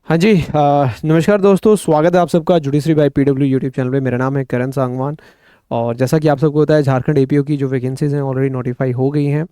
हाँ जी। नमस्कार दोस्तों, स्वागत है आप सबका judiciary by PW YouTube channel पे। मेरा नाम है करण सांगवान। और जैसा कि आप सबको पता है, झारखंड एपीओ की जो वैकेंसीज हैं ऑलरेडी नोटिफाई हो गई हैं।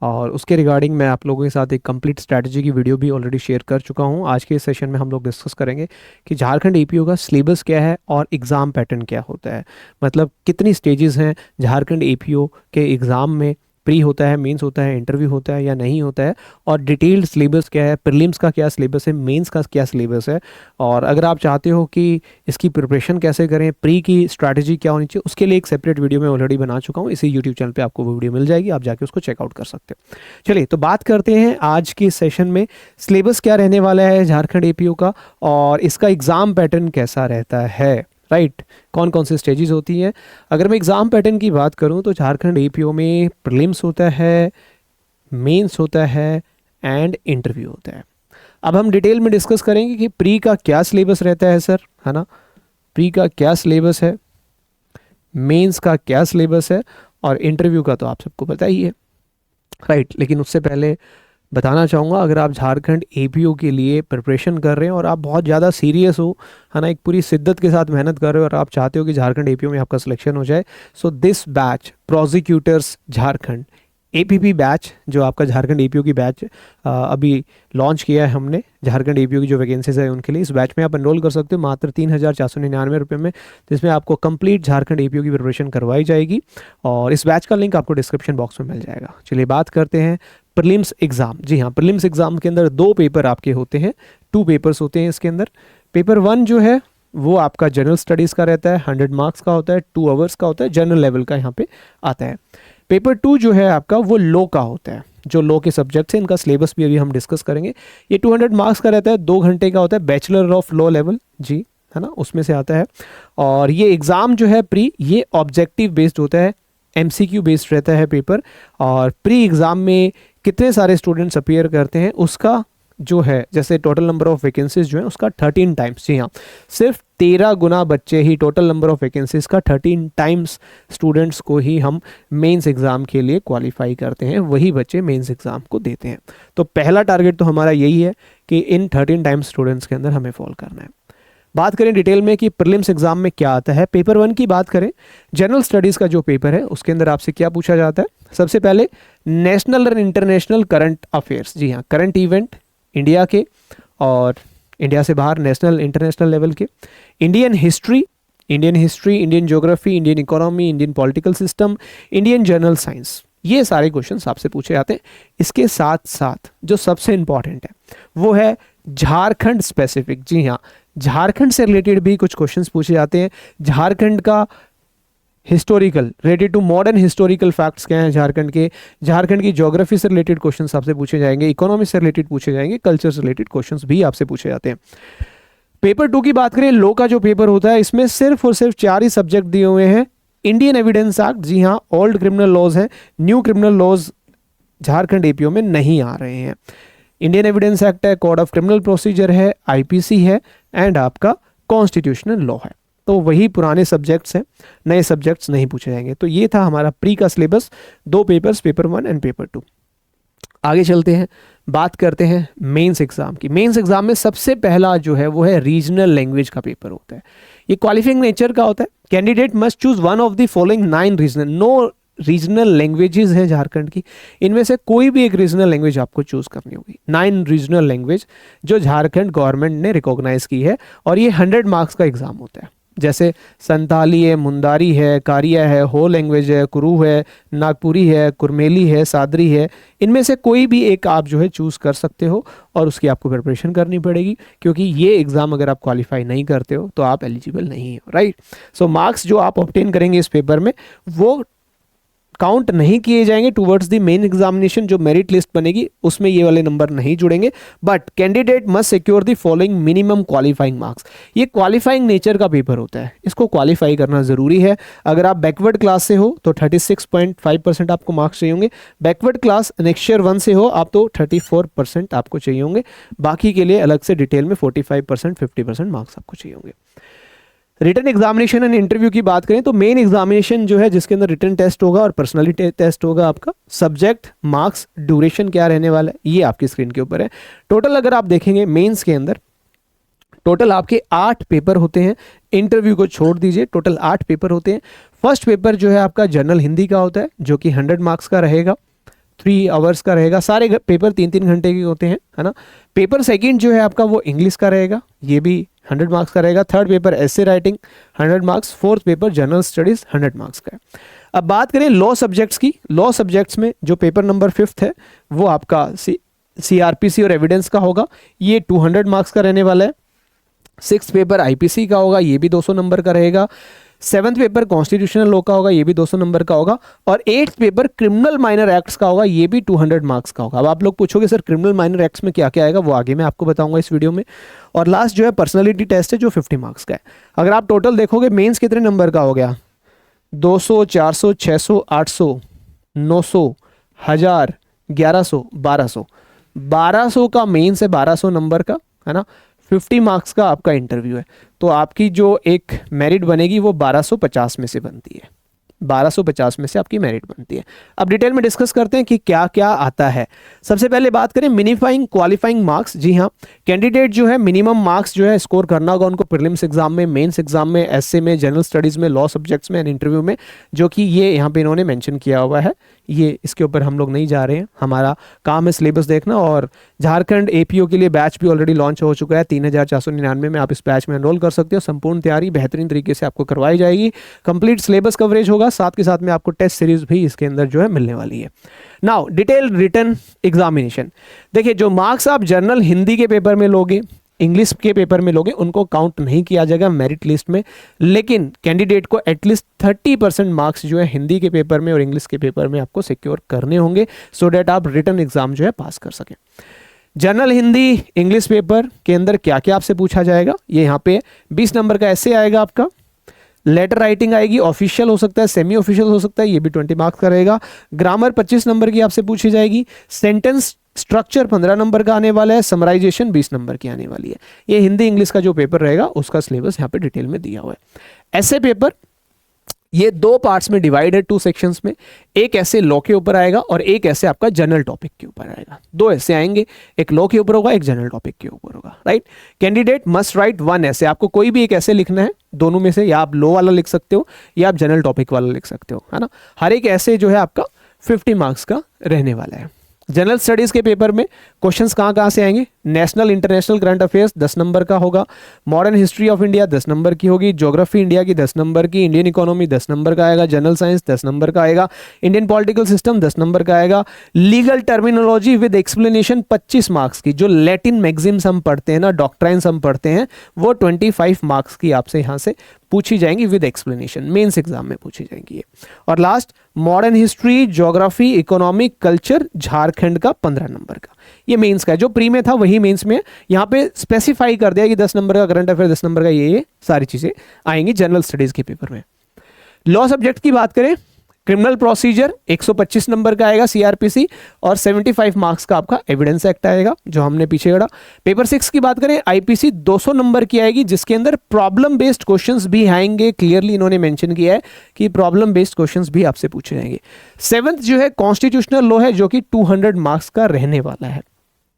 और उसके रिगार्डिंग मैं आप लोगों के साथ एक कंप्लीट स्ट्रैटेजी की वीडियो भी ऑलरेडी शेयर कर चुका हूँ। आज के इस सेशन में हम लोग डिस्कस करेंगे कि झारखंड एपीओ का सिलेबस क्या है और एग्ज़ाम पैटर्न क्या होता है। मतलब कितनी स्टेजेस हैं झारखंड एपीओ के एग्ज़ाम में। प्री होता है, मेंस होता है, इंटरव्यू होता है या नहीं होता है। और डिटेल्ड सिलेबस क्या है, प्रीलिम्स का क्या सिलेबस है, मेंस का क्या सिलेबस है। और अगर आप चाहते हो कि इसकी प्रिपरेशन कैसे करें, प्री की स्ट्रैटेजी क्या होनी चाहिए, उसके लिए एक सेपरेट वीडियो मैं ऑलरेडी बना चुका हूँ। इसी यूट्यूब चैनल पे आपको वो वीडियो मिल जाएगी, आप जाके उसको चेकआउट कर सकते हो। चलिए तो बात करते हैं आज के सेशन में सिलेबस क्या रहने वाला है झारखंड एपीओ का, और इसका एग्ज़ाम पैटर्न कैसा रहता है। राइट, कौन कौन सी स्टेजेस होती हैं। अगर मैं एग्ज़ाम पैटर्न की बात करूं तो झारखंड एपीओ में प्रीलिम्स होता है, मेंस होता है एंड इंटरव्यू होता है। अब हम डिटेल में डिस्कस करेंगे कि प्री का क्या सिलेबस रहता है सर, है ना। प्री का क्या सिलेबस है, मेंस का क्या सिलेबस है, और इंटरव्यू का तो आप सबको पता ही है। राइट, लेकिन उससे पहले बताना चाहूँगा, अगर आप झारखंड एपीओ के लिए प्रिपरेशन कर रहे हैं और आप बहुत ज़्यादा सीरियस हो, है ना, एक पूरी शिद्दत के साथ मेहनत कर रहे हो और आप चाहते हो कि झारखंड एपीओ में आपका सिलेक्शन हो जाए, so this batch prosecutors Jharkhand APP batch, जो आपका झारखंड एपीओ की बैच अभी लॉन्च किया है हमने झारखंड एपीओ की जो वैकेंसीज है उनके लिए। इस बैच में आप एनरोल कर सकते हो मात्र 3,499 में, जिसमें आपको कंप्लीट झारखंड एपीओ की प्रिपरेशन करवाई जाएगी। और इस बैच का लिंक आपको डिस्क्रिप्शन बॉक्स में मिल जाएगा। चलिए बात करते हैं प्रीलिम्स एग्ज़ाम। जी हाँ, प्रीलिम्स एग्ज़ाम के अंदर दो पेपर आपके होते हैं, 2 पेपर्स होते हैं इसके अंदर। पेपर 1 जो है वो आपका जनरल स्टडीज़ का रहता है, 100 मार्क्स का होता है, 2 आवर्स का होता है, जनरल लेवल का यहाँ पे आता है। पेपर 2 जो है आपका वो लॉ का होता है, जो लॉ के सब्जेक्ट्स हैं, इनका सिलेबस भी अभी हम डिस्कस करेंगे। ये 200 मार्क्स का रहता है, 2 घंटे का होता है, बैचलर ऑफ लॉ लेवल, जी, है ना, उसमें से आता है। और ये एग्ज़ाम जो है प्री, ये ऑब्जेक्टिव बेस्ड होता है, एमसीक्यू बेस्ड रहता है पेपर। और प्री एग्ज़ाम में कितने सारे स्टूडेंट्स अपीयर करते हैं उसका जो है, जैसे टोटल नंबर ऑफ वैकेंसीज जो है उसका 13 टाइम्स, जी हाँ, सिर्फ 13 गुना बच्चे ही, टोटल नंबर ऑफ वैकेंसीज का 13 टाइम्स स्टूडेंट्स को ही हम मेंस एग्ज़ाम के लिए क्वालिफाई करते हैं, वही बच्चे मेंस एग्ज़ाम को देते हैं। तो पहला टारगेट तो हमारा यही है कि इन 13 टाइम्स स्टूडेंट्स के अंदर हमें फॉल करना है। बात करें डिटेल में कि प्रीलिम्स एग्जाम में क्या आता है। पेपर 1 की बात करें, जनरल स्टडीज़ का जो पेपर है उसके अंदर आपसे क्या पूछा जाता है। सबसे पहले नेशनल और इंटरनेशनल करंट अफेयर्स, जी हाँ, करंट इवेंट इंडिया के और इंडिया से बाहर नेशनल इंटरनेशनल लेवल के। Indian history, Indian geography, Indian economy, Indian political system, Indian journal science, ये सारे क्वेश्चंस आपसे पूछे जाते हैं। इसके साथ साथ जो सबसे इंपॉर्टेंट है वो है झारखंड स्पेसिफिक, जी हाँ, झारखंड से रिलेटेड भी कुछ क्वेश्चंस पूछे जाते हैं। झारखंड का historical, related to modern historical facts क्या हैं झारखंड के, झारखंड की ज्योग्राफी से रिलेटेड क्वेश्चंस आपसे पूछे जाएंगे, इकोनॉमी से रिलेटेड पूछे जाएंगे, कल्चर से रिलेटेड क्वेश्चंस भी आपसे पूछे जाते हैं। पेपर 2 की बात करें, लॉ का जो पेपर होता है, इसमें सिर्फ और सिर्फ 4 ही सब्जेक्ट दिए हुए हैं। इंडियन एविडेंस एक्ट, जी हाँ, ओल्ड क्रिमिनल लॉज है, new criminal laws Jharkhand APO में नहीं आ रहे हैं। इंडियन एविडेंस एक्ट है, कोड ऑफ क्रिमिनल प्रोसीजर है, आईपीसी है एंड आपका कॉन्स्टिट्यूशनल लॉ है। तो वही पुराने सब्जेक्ट्स हैं, नए सब्जेक्ट्स नहीं पूछे जाएंगे। तो ये था हमारा प्री का syllabus, 2 papers, paper 1 and paper 2। आगे चलते हैं, बात करते हैं मेंस एग्जाम की। मेंस एग्जाम में सबसे पहला जो है वो है रीजनल लैंग्वेज का पेपर होता है। ये क्वालिफाइंग नेचर का होता है। Candidate must choose one of the following 9 regional, no regional languages हैं झारखंड की, इनमें से कोई भी एक रीजनल लैंग्वेज आपको चूज करनी होगी। 9 रीजनल लैंग्वेज जो झारखंड गवर्नमेंट ने रिकॉग्नाइज की है, और ये 100 मार्क्स का एग्जाम होता है। जैसे संताली है, मुंदारी है, कारिया है, हो लैंग्वेज है, कुरू है, नागपुरी है, कुरमेली है, सादरी है, इनमें से कोई भी एक आप जो है चूज़ कर सकते हो और उसकी आपको प्रिपरेशन करनी पड़ेगी, क्योंकि ये एग्ज़ाम अगर आप क्वालिफाई नहीं करते हो तो आप एलिजिबल नहीं हो। राइट, सो मार्क्स जो आप ऑब्टेन करेंगे इस पेपर में वो काउंट नहीं किए जाएंगे टूवर्ड्स द मेन एग्जामिनेशन। जो मेरिट लिस्ट बनेगी उसमें ये वाले नंबर नहीं जुड़ेंगे। But candidate must secure the following minimum qualifying marks. ये क्वालिफाइंग नेचर का पेपर होता है, इसको क्वालिफाई करना जरूरी है। अगर आप बैकवर्ड क्लास से हो तो 36.5% आपको मार्क्स चाहिए होंगे। बैकवर्ड क्लास नेक्स्ट 1 से हो आप तो 34% आपको चाहिए होंगे। बाकी के लिए अलग से डिटेल में 45%, 50% मार्क्स आपको चाहिए होंगे। रिटन एग्जामिनेशन एंड इंटरव्यू की बात करें तो मेन एग्जामिनेशन जो है जिसके अंदर रिटन टेस्ट होगा और पर्सनालिटी टेस्ट होगा आपका। सब्जेक्ट, मार्क्स, ड्यूरेशन क्या रहने वाला है ये आपकी स्क्रीन के ऊपर है। टोटल अगर आप देखेंगे मेंस के अंदर टोटल आपके 8 पेपर होते हैं, इंटरव्यू को छोड़ दीजिए, टोटल 8 पेपर होते हैं। फर्स्ट पेपर जो है आपका जनरल हिंदी का होता है जो कि 100 मार्क्स का रहेगा, 3 आवर्स का रहेगा, सारे पेपर 3-3 घंटे के होते हैं, है ना। पेपर सेकंड जो है आपका वो इंग्लिश का रहेगा, ये भी 100 मार्क्स का रहेगा। Third paper essay writing 100 marks, fourth paper general studies 100 marks का है। अब बात करें लॉ सब्जेक्ट्स की, लॉ सब्जेक्ट्स में जो पेपर नंबर 5 है वो आपका CRPC और एविडेंस का होगा, ये 200 मार्क्स का रहने वाला है। 6th पेपर IPC का होगा, ये भी 200 नंबर का रहेगा। 7th पेपर कॉन्स्टिट्यूशनल लॉ का होगा, ये भी 200 नंबर का होगा। और 8th paper criminal minor acts का होगा, ये भी 200 मार्क्स का होगा। अब आप लोग पूछोगे सर क्रिमिनल माइनर एक्ट्स में क्या क्या आएगा, वो आगे मैं आपको बताऊंगा इस वीडियो में। और लास्ट जो है पर्सनैलिटी टेस्ट है जो 50 मार्क्स का है। अगर आप टोटल देखोगे मेंस कितने नंबर का हो गया, 200, 400, 600, 800, 900, 1000, 1100, 1200, 1200 का मेंस है, 1200 नंबर का, है ना। 50 मार्क्स का आपका इंटरव्यू है, तो आपकी जो एक मेरिट बनेगी वो 1250 में से बनती है, 1250 में से आपकी मेरिट बनती है। अब डिटेल में डिस्कस करते हैं कि क्या क्या आता है। सबसे पहले बात करें मिनिफाइंग क्वालिफाइंग मार्क्स। जी हाँ, कैंडिडेट जो है मिनिमम मार्क्स जो है स्कोर करना होगा उनको प्रीलिम्स एग्जाम में, मेंस एग्जाम में, एसए में, जनरल स्टडीज में, लॉ सब्जेक्ट्स में एंड इंटरव्यू में, जो कि ये यहाँ पे इन्होंने मेंशन किया हुआ है। ये इसके ऊपर हम लोग नहीं जा रहे हैं, हमारा काम है सिलेबस देखना। और झारखंड एपीओ के लिए बैच भी ऑलरेडी लॉन्च हो चुका है 3499 में, आप इस बैच में एनरोल कर सकते हो। संपूर्ण तैयारी बेहतरीन तरीके से आपको करवाई जाएगी, कंप्लीट सिलेबस कवरेज होगा, साथ के साथ में आपको टेस्ट सीरीज भी इसके अंदर जो है मिलने वाली है। Now detail written examination. देखिए जो मार्क्स आप जनरल हिंदी के पेपर में लोगे, इंग्लिश के पेपर में लोगे, उनको काउंट नहीं किया जाएगा मेरिट लिस्ट में, लेकिन कैंडिडेट को एटलीस्ट 30% मार्क्स जो है हिंदी के पेपर में और इंग्लिश के पेपर में आपको सिक्योर करने होंगे, सो डेट आप रिटन एग्जाम जो है पास कर सकें। जनरल हिंदी इंग्लिश पेपर के अंदर क्या क्या आपसे पूछा जाएगा, ये यहाँ पे 20 नंबर का ऐसे आएगा आपका, लेटर राइटिंग आएगी, ऑफिशियल हो सकता है, सेमी ऑफिशियल हो सकता है, ये भी 20 मार्क्स का रहेगा। ग्रामर 25 नंबर की आपसे पूछी जाएगी। सेंटेंस स्ट्रक्चर 15 नंबर का आने वाला है। समराइजेशन 20 नंबर की आने वाली है। ये हिंदी इंग्लिश का जो पेपर रहेगा उसका सिलेबस यहाँ पे डिटेल में दिया हुआ है। ऐसे पेपर ये 2 पार्ट्स में डिवाइड है, 2 सेक्शंस में। एक ऐसे लॉ के ऊपर आएगा और एक ऐसे आपका जनरल टॉपिक के ऊपर आएगा। 2 ऐसे आएंगे, एक लॉ के ऊपर होगा, एक जनरल टॉपिक के ऊपर होगा, राइट। कैंडिडेट मस्ट राइट 1 ऐसे, आपको कोई भी एक ऐसे लिखना है, दोनों में से, या आप लॉ वाला लिख सकते हो या आप जनरल टॉपिक वाला लिख सकते हो, है ना। हर एक ऐसे जो है आपका 50 मार्क्स का रहने वाला है। जनरल स्टडीज के पेपर में क्वेश्चंस कहाँ से आएंगे, national international current affairs 10 number का होगा, modern history of India 10 number की होगी, ज्योग्राफी इंडिया की 10 नंबर की, इंडियन इकोनॉमी 10 नंबर का आएगा, जनरल साइंस 10 नंबर का आएगा, इंडियन पॉलिटिकल सिस्टम 10 नंबर का आएगा, legal terminology with explanation 25 marks की, जो लैटिन मैगजिम्स हम पढ़ते हैं ना, डॉक्ट्राइन्स हम पढ़ते हैं, वो 25 मार्क्स की आपसे यहाँ से पूछी जाएंगी विद एक्सप्लेनेशन, मेंस एग्जाम में पूछी जाएंगी ये। और last modern history, geography, economic, culture Jharkhand का 15 नंबर का, ये मेंस का है। जो प्री में था वही मेंस में, यहाँ पे स्पेसिफाई कर दिया कि 10 नंबर का करंट अफेयर, 10 नंबर का ये सारी चीजें आएंगी जनरल स्टडीज के पेपर में। लॉ सब्जेक्ट की बात करें, क्रिमिनल प्रोसीजर 125 नंबर का आएगा CRPC, और 75 मार्क्स का आपका एविडेंस एक्ट आएगा जो हमने पीछे गढ़ा। पेपर 6 की बात करें, IPC 200 नंबर की आएगी, जिसके अंदर प्रॉब्लम बेस्ड क्वेश्चंस भी आएंगे। क्लियरली इन्होंने मेंशन किया है कि प्रॉब्लम बेस्ड क्वेश्चंस भी आपसे पूछे जाएंगे। 7th जो है कॉन्स्टिट्यूशनल लॉ है, जो कि 200 मार्क्स का रहने वाला है,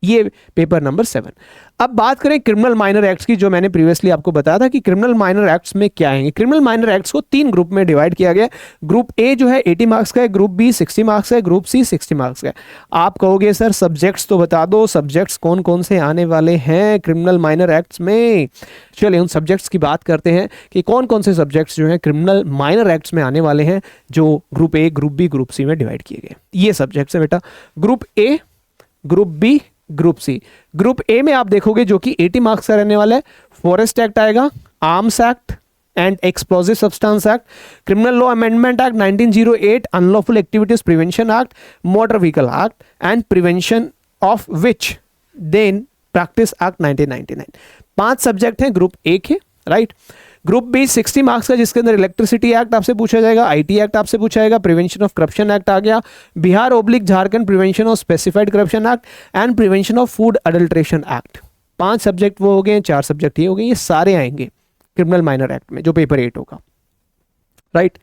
ये पेपर नंबर 7। अब बात करें क्रिमिनल माइनर एक्ट्स की, जो मैंने प्रीवियसली आपको बताया था कि क्रिमिनल माइनर एक्ट्स में क्या आएंगे। क्रिमिनल माइनर एक्ट्स को 3 ग्रुप में डिवाइड किया गया है। ग्रुप ए जो है 80 मार्क्स का है, ग्रुप बी 60 मार्क्स का है, ग्रुप सी 60 मार्क्स का है। आप कहोगे सर सब्जेक्ट्स तो बता दो, सब्जेक्ट्स कौन कौन से आने वाले हैं क्रिमिनल माइनर एक्ट्स में। चलिए उन सब्जेक्ट्स की बात करते हैं कि कौन कौन से सब्जेक्ट्स जो हैं क्रिमिनल माइनर एक्ट्स में आने वाले हैं, जो group A, group B, group C में डिवाइड किए गए। ये सब्जेक्ट्स है बेटा, group A, group B, group C. Group A में आप देखोगे जो कि 80 मार्क्स का रहने वाला है, फॉरेस्ट एक्ट आएगा, arms act and explosive substance act, criminal law amendment act 1908, unlawful activities prevention act, motor vehicle act and prevention of witch देन प्रैक्टिस एक्ट 1999। 5 सब्जेक्ट हैं ग्रुप ए के, राइट। ग्रुप बी 60 मार्क्स का, जिसके अंदर electricity act आपसे पूछा जाएगा, IT act आपसे पूछा जाएगा, प्रिवेंशन ऑफ करप्शन एक्ट आ गया, Bihar oblique Jharkhand prevention of specified corruption act and prevention of food adulteration act. 5 subject वो हो गए, 4 सब्जेक्ट ये हो गए, ये सारे आएंगे क्रिमिनल माइनर एक्ट में, जो पेपर 8 होगा, राइट।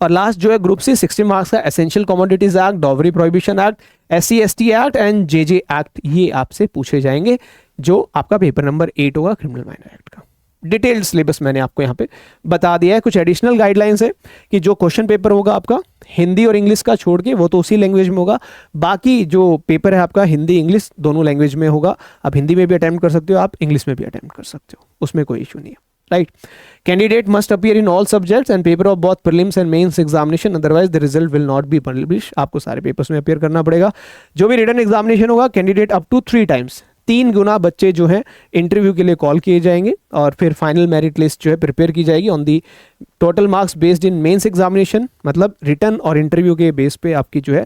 और लास्ट जो है ग्रुप सी 60 मार्क्स का, essential commodities act, dowry prohibition act, SC ST act and JJ act, ये आपसे पूछे जाएंगे जो आपका पेपर नंबर 8 होगा क्रिमिनल माइनर एक्ट का। डिटेल्ड सिलेबस मैंने आपको यहाँ पे बता दिया है। कुछ एडिशनल गाइडलाइंस है कि जो क्वेश्चन पेपर होगा आपका हिंदी और इंग्लिश का छोड़ के वो तो उसी लैंग्वेज में होगा, बाकी जो पेपर है आपका हिंदी इंग्लिश दोनों लैंग्वेज में होगा। आप हिंदी में भी अटेम्प्ट कर सकते हो, आप इंग्लिश में भी अटेम्प्ट कर सकते हो, उसमें कोई इशू नहीं है, right. Candidate must appear in all subjects and paper of both prelims and mains examination, otherwise the result will not be publish. आपको सारे पेपर्स में अपीयर करना पड़ेगा। जो भी रिटन एग्जामिनेशन होगा कैंडिडेट अप टू 3 टाइम्स 3 गुना बच्चे जो हैं इंटरव्यू के लिए कॉल किए जाएंगे और फिर फाइनल मेरिट लिस्ट जो है प्रिपेयर की जाएगी on the total marks based in mains examination. मतलब रिटन और इंटरव्यू के बेस पे आपकी जो है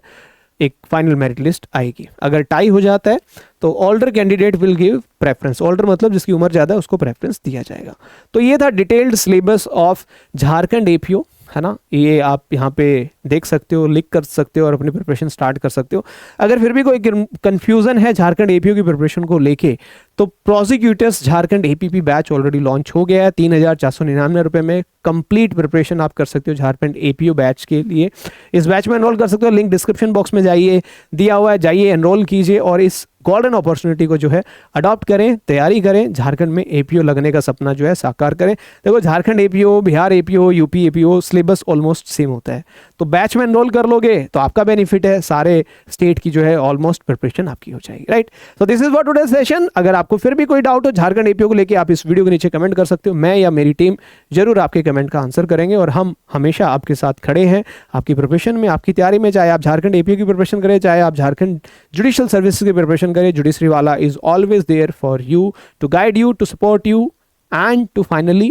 एक फाइनल मेरिट लिस्ट आएगी। अगर टाई हो जाता है तो older candidate will give preference. Older मतलब जिसकी उम्र ज़्यादा है उसको प्रेफरेंस दिया जाएगा। तो ये था detailed syllabus of Jharkhand APO, है ना। ये आप यहाँ पे देख सकते हो, लिख कर सकते हो और अपनी प्रिपरेशन स्टार्ट कर सकते हो। अगर फिर भी कोई कंफ्यूजन है झारखंड एपीओ की प्रिपरेशन को लेके तो prosecutors Jharkhand APP batch already launch हो गया है। 3,499 रुपये में कंप्लीट प्रिपरेशन आप कर सकते हो झारखंड एपीओ बैच के लिए। इस बैच में एनरोल कर सकते हो, लिंक डिस्क्रिप्शन बॉक्स में जाइए दिया हुआ है, जाइए एनरोल कीजिए और इस गोल्डन अपॉर्चुनिटी को जो है अडॉप्ट करें, तैयारी करें, झारखंड में एपीओ लगने का सपना जो है साकार करें। देखो Jharkhand APO, Bihar APO, UP APO syllabus almost same होता है, तो बैच में एनरोल कर लोगे तो आपका बेनिफिट है, सारे स्टेट की जो है ऑलमोस्ट प्रिपरेशन आपकी हो जाएगी, right. So this is for today session. अगर आपको फिर भी कोई डाउट हो झारखंड एपीओ को लेकर आप इस वीडियो के नीचे कमेंट कर सकते हो, मैं या मेरी टीम जरूर आपके कमेंट का आंसर करेंगे और हम हमेशा आपके साथ खड़े हैं आपकी प्रिपरेशन में, आपकी तैयारी में। चाहे आप झारखंड एपीओ की प्रिपरेशन करें, चाहे आप झारखंड जुडिशियल सर्विसेज की प्रिपरेशन करें, जुडिशरी वाला is always there for you to guide you, to support you and to finally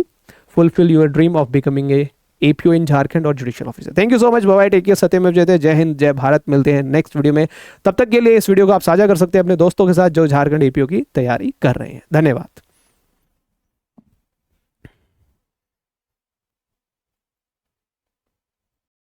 fulfill your dream of becoming a APO in Jharkhand और judicial officer. Thank you so much, bye, take care, सत्यमेव जयते, जय हिंद, जय भारत। मिलते हैं next video में। तब तक के लिए इस वीडियो को आप साझा कर सकते हैं अपने दोस्तों के साथ जो झारखंड एपीओ की तैयारी कर रहे हैं। धन्यवाद।